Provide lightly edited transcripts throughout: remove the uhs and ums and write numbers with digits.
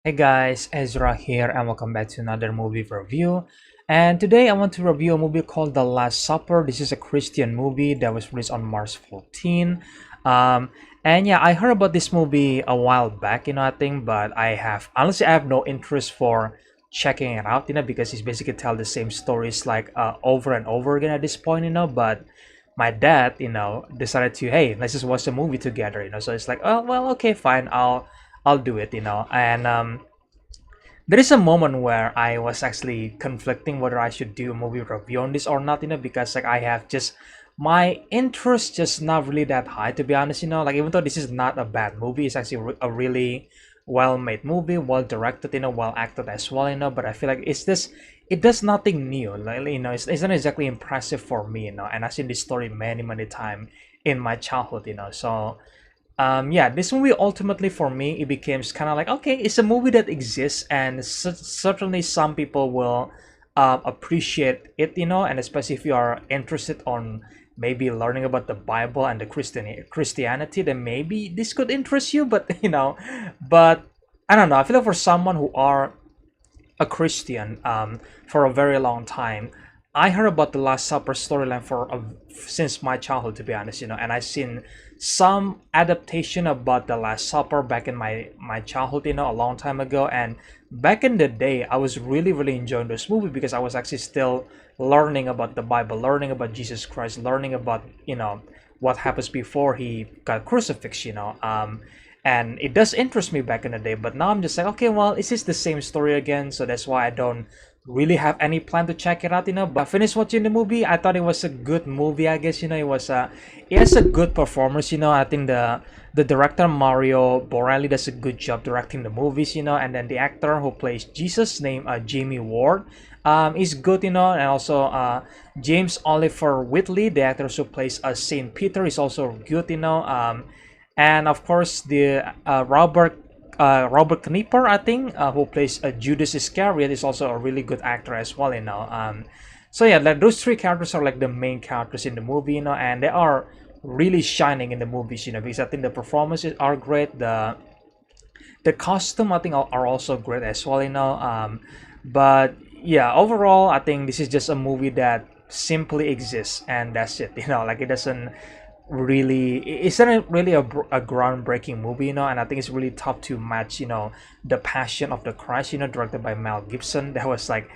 Hey guys, Ezra here and welcome back to another movie review. And today I want to review a movie called The Last Supper. This is a Christian movie that was released on March 14. Um, and yeah, I heard about this movie a while back, I think, but I have no interest for checking it out, because it's basically tell the same stories like over and over again at this point, but my dad, decided to, hey, let's just watch the movie together, so it's like, oh, well, okay, fine, I'll do it, and there is a moment where I was actually conflicting whether I should do a movie review on this or not, because like I have just my interest just not really that high, to be honest, like even though this is not a bad movie, it's actually a really well-made movie, well directed, well acted as well, but I feel like it does nothing new, like, it's not exactly impressive for me, and I've seen this story many times in my childhood, so yeah, this movie ultimately for me it becomes kind of like, okay, it's a movie that exists, and certainly some people will appreciate it, and especially if you are interested on maybe learning about the Bible and the Christianity, then maybe this could interest you. But but I don't know. I feel like for someone who are a Christian for a very long time. I heard about the Last Supper storyline since my childhood, to be honest, and I've seen some adaptation about the Last Supper back in my childhood, a long time ago. And back in the day, I was really enjoying this movie because I was actually still learning about the Bible, learning about Jesus Christ, learning about what happens before he got crucifixion, and it does interest me back in the day, but now I'm just like, okay, well, it's just the same story again, so that's why I don't really have any plan to check it out, but I finished watching the movie. I thought it was a good movie, I guess, it has a good performance, I think the director Mario Borelli does a good job directing the movies, and then the actor who plays Jesus, named Jamie Ward, is good, and also James Oliver Whitley, the actor who plays Saint Peter, is also good, and of course the Robert Knipper, I think, who plays Judas Iscariot, is also a really good actor as well, so yeah, like those three characters are like the main characters in the movie, and they are really shining in the movies, because I think the performances are great, the costume I think are also great as well, but yeah, overall I think this is just a movie that simply exists and that's it, like it doesn't really, it's not really a groundbreaking movie, and I think it's really tough to match, the Passion of the Christ, directed by Mel Gibson. That was like,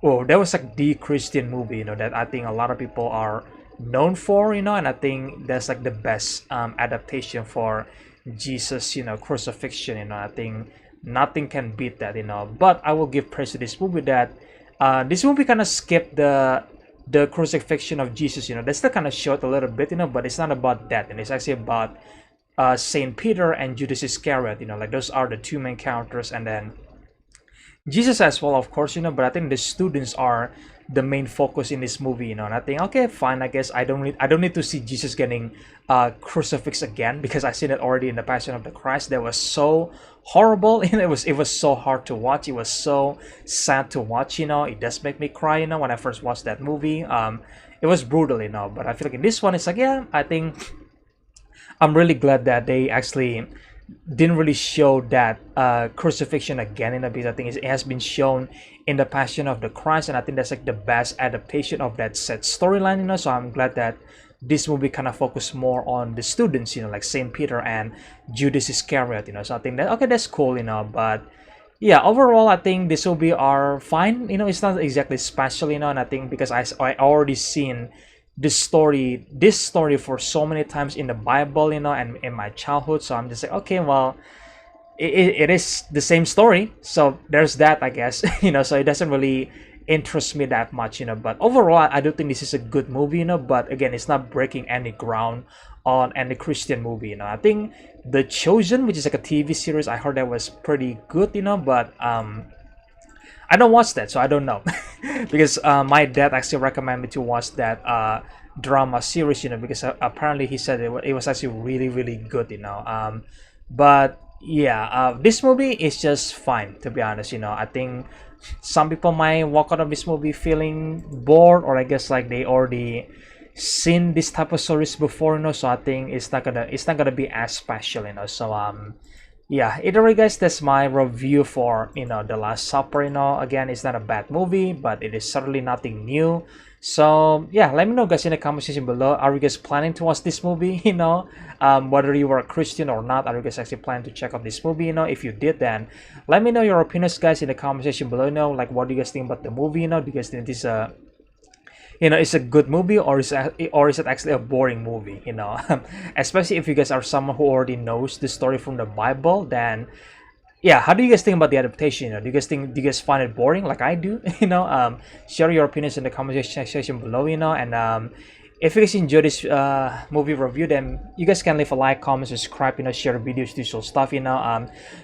oh, that was like the Christian movie, that I think a lot of people are known for, and I think that's like the best adaptation for Jesus, crucifixion, I think nothing can beat that, but I will give praise to this movie that this movie kind of skipped the crucifixion of Jesus, they still kind of showed a little bit, but it's not about that, and it's actually about Saint Peter and Judas Iscariot, like those are the two main characters, and then Jesus as well, of course, but I think the students are the main focus in this movie, and I think, okay, fine, I guess I don't need to see Jesus getting crucifixed again, because I've seen it already in the Passion of the Christ. That was so horrible, and it was so hard to watch. It was so sad to watch, it does make me cry, when I first watched that movie. It was brutal, but I feel like in this one, it's like, yeah, I think I'm really glad that they actually didn't really show that crucifixion again in a bit. I think it has been shown in the Passion of the Christ, and I think that's like the best adaptation of that set storyline, so I'm glad that this movie kind of focused more on the students, like Saint Peter and Judas Iscariot, so I think that, okay, that's cool, but yeah, overall I think this movie are fine, it's not exactly special, and I think because I already seen this story for so many times in the Bible, and in my childhood, so I'm just like, okay, well, it is the same story, so there's that, I guess, so it doesn't really interest me that much, but overall I do think this is a good movie, but again, it's not breaking any ground on any Christian movie, I think The Chosen, which is like a TV series, I heard that was pretty good, but I don't watch that, so I don't know. Because my dad actually recommended me to watch that drama series, because apparently he said it was actually really good, but yeah, this movie is just fine, to be honest, I think some people might walk out of this movie feeling bored, or I guess like they already seen this type of stories before, so I think it's not gonna be as special, so yeah, either way, guys, that's my review for The Last Supper. Again, it's not a bad movie, but it is certainly nothing new. So yeah, let me know, guys, in the comment section below. Are you guys planning to watch this movie? Whether you were a Christian or not, are you guys actually planning to check out this movie? If you did, then let me know your opinions, guys, in the comment section below. Like, what do you guys think about the movie? Do you guys think this it's a good movie, or is it actually a boring movie? Especially if you guys are someone who already knows the story from the Bible, then yeah, how do you guys think about the adaptation? Do you guys find it boring like I do? Share your opinions in the comment section below. And if you guys enjoy this movie review, then you guys can leave a like, comment, subscribe, share videos, usual stuff.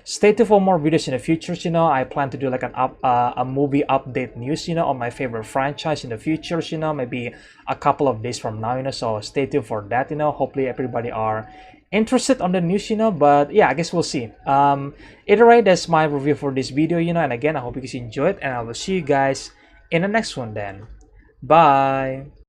Stay tuned for more videos in the future. I plan to do like a movie update news, on my favorite franchise in the future. Maybe a couple of days from now. So stay tuned for that. Hopefully everybody are interested on the news. But yeah, I guess we'll see. Either way, that's my review for this video. And again, I hope you guys enjoyed, and I will see you guys in the next one. Then, bye.